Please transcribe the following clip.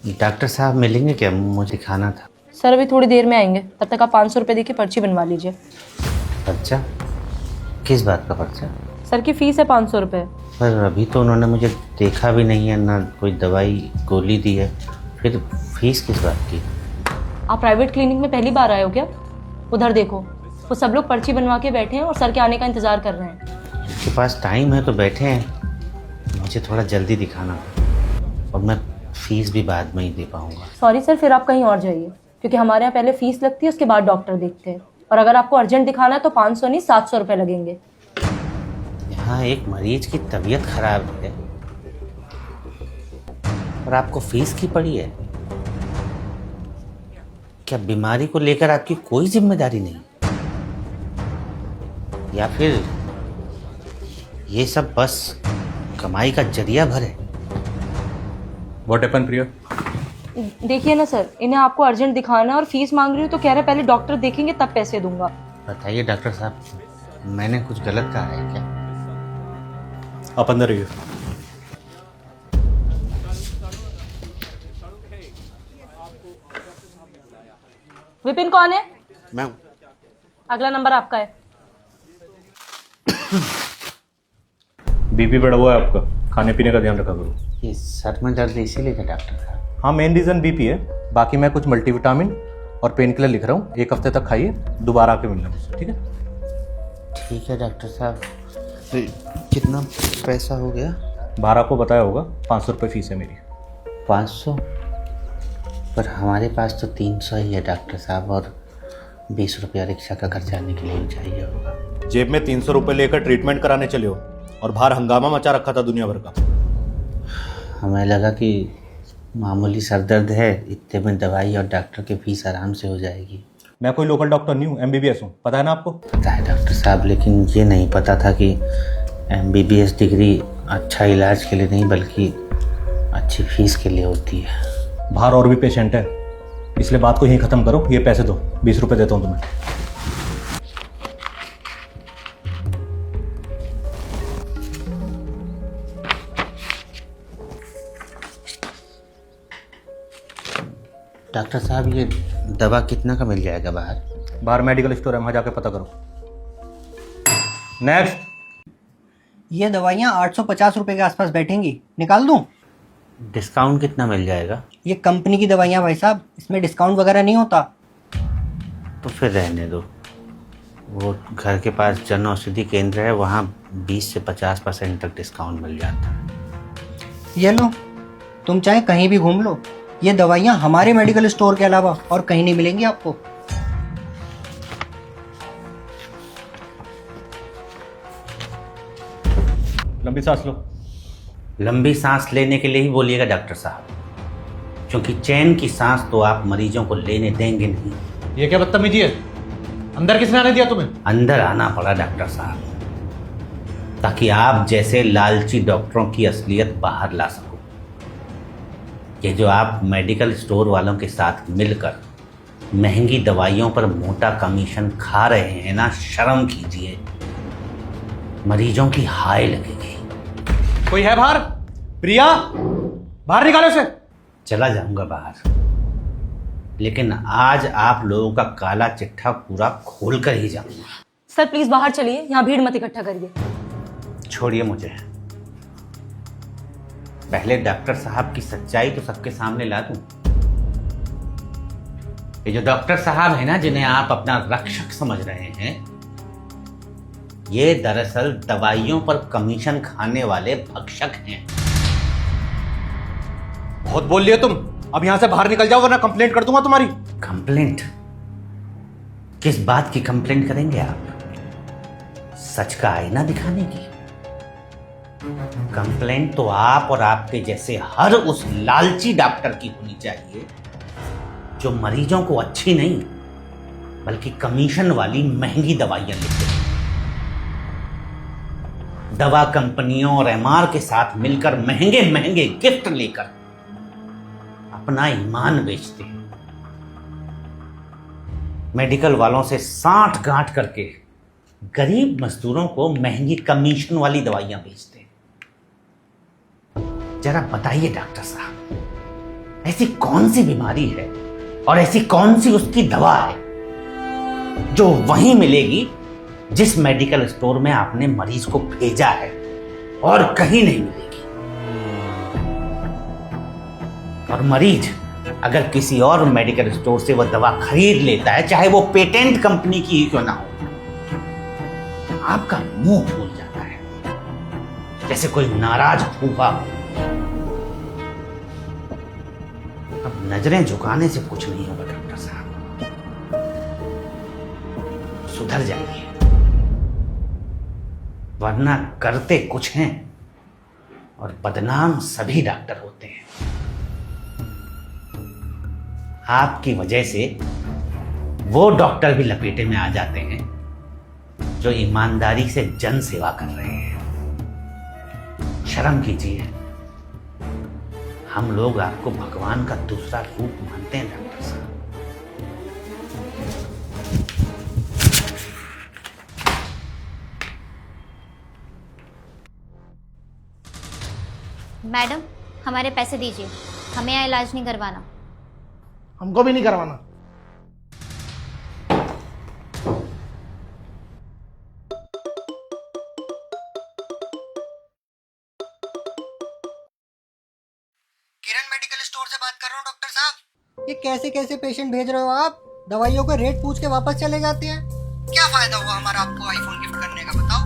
Doctor साहब मिलेंगे क्या? मुझे दिखाना था। सर अभी थोड़ी देर में आएंगे, तब तक आप 500 रुपये देके पर्ची बनवा लीजिए। पर्चा? किस बात का पर्चा? सर की फीस है 500 रुपये। पर अभी तो उन्होंने मुझे देखा भी नहीं है, ना कोई दवाई गोली दी है, फिर फीस किस बात की? आप प्राइवेट क्लिनिक में पहली बार आए हो क्या? उधर देखो, वो सब लोग पर्ची बनवा के बैठे हैं और सर के आने का इंतजार कर रहे हैं। जिसके पास टाइम है तो बैठे हैं, मुझे थोड़ा जल्दी दिखाना है और मैं फीस भी बाद में ही दे पाऊँगा। सॉरी सर, फिर आप कहीं और जाइए, क्योंकि हमारे यहाँ पहले फीस लगती है, उसके बाद डॉक्टर देखते हैं। और अगर आपको अर्जेंट दिखाना है तो 500 नहीं 700 रुपये लगेंगे। यहाँ एक मरीज की तबीयत खराब है और आपको फीस की पड़ी है? क्या बीमारी को लेकर आपकी कोई जिम्मेदारी नहीं? या फिर ये सब बस कमाई का जरिया भर है? व्हाट हैपन प्रिया? देखिए ना सर, इन्हें आपको अर्जेंट दिखाना है और फीस मांग रही हूँ तो कह रहे पहले डॉक्टर देखेंगे तब पैसे दूंगा। बताइए डॉक्टर साहब, मैंने कुछ गलत कहा है क्या? आप अंदर रहिए। विपिन कौन है? मैं हूँ। अगला नंबर आपका है। बीपी बढ़ा हुआ है आपका, खाने पीने का ध्यान रखा करो। ये सर में दर्द इसीलिए था डॉक्टर साहब? हाँ, मेन रीज़न बीपी है। बाकी मैं कुछ मल्टीविटामिन और पेन किलर लिख रहा हूँ, 1 हफ्ते तक खाइए, दोबारा आके मिलना मुझसे, ठीक है? ठीक है डॉक्टर साहब। कितना पैसा हो गया? 12 को बताया होगा, 500 रुपये फीस है मेरी। 500? पर हमारे पास तो 300 ही है डॉक्टर साहब, और 20 रुपया रिक्शा का घर जाने के लिए चाहिए होगा। जेब में 300 रुपये लेकर ट्रीटमेंट कराने चले हो और बाहर हंगामा मचा रखा था दुनिया भर का। हमें लगा कि मामूली सर दर्द है, इतने में दवाई और डॉक्टर की फीस आराम से हो जाएगी। मैं कोई लोकल डॉक्टर नहीं हूँ, MBBS हूँ, पता है ना आपको? पता है डॉक्टर साहब, लेकिन ये नहीं पता था कि MBBS डिग्री अच्छा इलाज के लिए नहीं बल्कि अच्छी फीस के लिए होती है। बाहर और भी पेशेंट है, इसलिए बात को यहीं ख़त्म करो। ये पैसे दो, 20 रुपये देता हूँ तुम्हें। डॉक्टर साहब, ये दवा कितना का मिल जाएगा बाहर? बाहर मेडिकल स्टोर है, वहाँ जाके पता करो। नेक्स्ट। ये दवाइयाँ 850 रुपये के आसपास बैठेंगी, निकाल दूँ? डिस्काउंट कितना मिल जाएगा? ये कंपनी की दवाइयाँ भाई साहब, इसमें डिस्काउंट वगैरह नहीं होता। तो फिर रहने दो। वो घर के पास जन औषधि केंद्र है, वहाँ 20 से 50% तक डिस्काउंट मिल जाता है। ये लो, तुम चाहे कहीं भी घूम लो, ये दवाइयाँ हमारे मेडिकल स्टोर के अलावा और कहीं नहीं मिलेंगी आपको। लंबी सांस लो। लंबी सांस लेने के लिए ही बोलिएगा डॉक्टर साहब, क्योंकि चैन की सांस तो आप मरीजों को लेने देंगे नहीं। ये क्या बदतमीजी है? अंदर किसने आने दिया तुम्हें? अंदर आना पड़ा डॉक्टर साहब, ताकि आप जैसे लालची डॉक्टरों की असलियत बाहर ला सको। ये जो आप मेडिकल स्टोर वालों के साथ मिलकर महंगी दवाइयों पर मोटा कमीशन खा रहे हैं ना, शर्म कीजिए, मरीजों की हाय लगेगी। कोई है बाहर? प्रिया, बाहर निकालो इसे। चला जाऊंगा बाहर, लेकिन आज आप लोगों का काला चिट्ठा पूरा खोल कर ही जाऊंगा। सर प्लीज बाहर चलिए, यहाँ भीड़ मत इकट्ठा करिए। छोड़िए मुझे, पहले डॉक्टर साहब की सच्चाई तो सबके सामने ला दूं। ये जो डॉक्टर साहब है ना, जिन्हें आप अपना रक्षक समझ रहे हैं, ये दरअसल दवाइयों पर कमीशन खाने वाले भक्षक हैं। बहुत बोल लिए तुम, अब यहां से बाहर निकल जाओ वरना कंप्लेंट कर दूंगा तुम्हारी। कंप्लेंट? किस बात की कंप्लेंट करेंगे आप? सच का आईना दिखाने की? कंप्लेंट तो आप और आपके जैसे हर उस लालची डॉक्टर की होनी चाहिए जो मरीजों को अच्छी नहीं बल्कि कमीशन वाली महंगी दवाइयां लिखते हैं। दवा कंपनियों और MR के साथ मिलकर महंगे महंगे गिफ्ट लेकर अपना ईमान बेचते हैं। मेडिकल वालों से साठ गांठ करके गरीब मजदूरों को महंगी कमीशन वाली दवाइयां बेचते हैं। जरा बताइए डॉक्टर साहब, ऐसी कौन सी बीमारी है और ऐसी कौन सी उसकी दवा है जो वहीं मिलेगी जिस मेडिकल स्टोर में आपने मरीज को भेजा है और कहीं नहीं मिलेगी। और मरीज अगर किसी और मेडिकल स्टोर से वह दवा खरीद लेता है, चाहे वो पेटेंट कंपनी की ही क्यों ना हो, आपका मुंह फूल जाता है जैसे कोई नाराज फूफा हो। अब नजरें झुकाने से कुछ नहीं होगा डॉक्टर साहब, सुधर जाइए, वरना करते कुछ हैं और बदनाम सभी डॉक्टर होते हैं। आपकी वजह से वो डॉक्टर भी लपेटे में आ जाते हैं जो ईमानदारी से जन सेवा कर रहे हैं। शर्म कीजिए, हम लोग आपको भगवान का दूसरा रूप मानते हैं डॉक्टर साहब। मैडम, हमारे पैसे दीजिए, हमें यहाँ इलाज नहीं करवाना। हमको भी नहीं करवाना। किरण मेडिकल स्टोर से बात कर रहा हूँ डॉक्टर साहब। ये कैसे कैसे पेशेंट भेज रहे हो आप? दवाइयों का रेट पूछ के वापस चले जाते हैं। क्या फायदा हुआ हमारा आपको आईफोन गिफ्ट करने का, बताओ।